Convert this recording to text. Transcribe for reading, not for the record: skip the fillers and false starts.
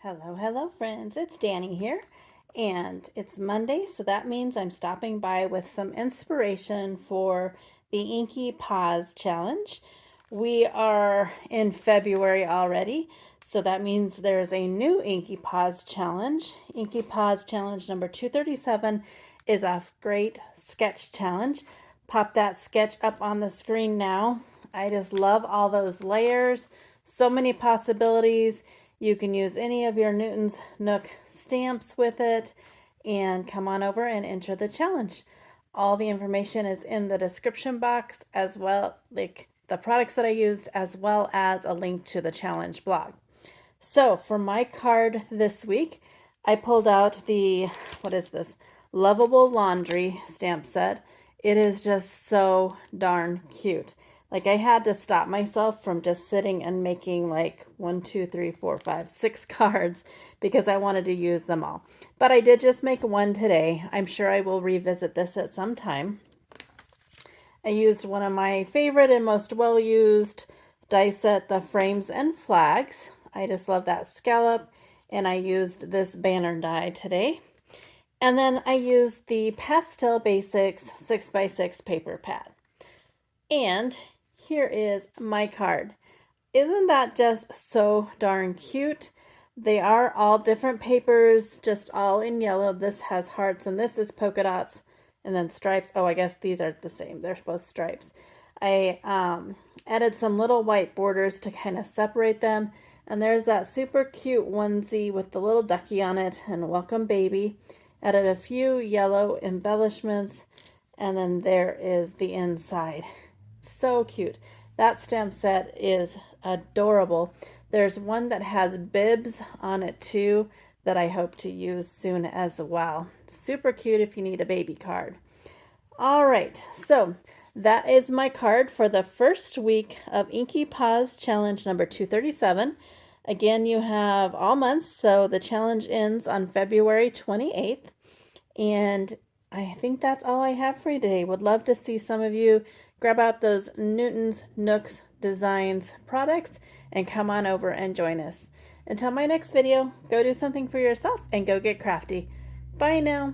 Hello friends, it's Danny here, and it's Monday, so that means I'm stopping by with some inspiration for the Inky Paws challenge. We are in February already, so that means there's a new Inky Paws challenge. Inky Paws challenge number 237 is a great sketch challenge. Pop that sketch up on the screen now. I just love all those layers, so many possibilities. You can use any of your Newton's Nook stamps with it, and come on over and enter the challenge. All the information is in the description box, as well, like the products that I used, as well as a link to the challenge blog. So for my card this week, I pulled out the, what is this? Lovable Laundry stamp set. It is just so darn cute. Like, I had to stop myself from just sitting and making like 1, 2, 3, 4, 5, 6 cards because I wanted to use them all. But I did just make one today. I'm sure I will revisit this at some time. I used one of my favorite and most well-used die set, the Frames and Flags. I just love that scallop, and I used this banner die today. And then I used the Pastel Basics 6x6 paper pad. And here is my card. Isn't that just so darn cute? They are all different papers, just all in yellow. This has hearts and this is polka dots and then stripes. Oh, I guess these are the same. They're both stripes. I added some little white borders to kind of separate them. And there's that super cute onesie with the little ducky on it and welcome baby. Added a few yellow embellishments, and then there is the inside. So cute. That stamp set is adorable. There's one that has bibs on it too that I hope to use soon as well. Super cute if you need a baby card. All right, so that is my card for the first week of Inky Paws challenge number 237. Again, you have all months, so the challenge ends on February 28th. And I think that's all I have for you today. Would love to see some of you grab out those Newton's Nooks Designs products and come on over and join us. Until my next video, go do something for yourself and go get crafty. Bye now.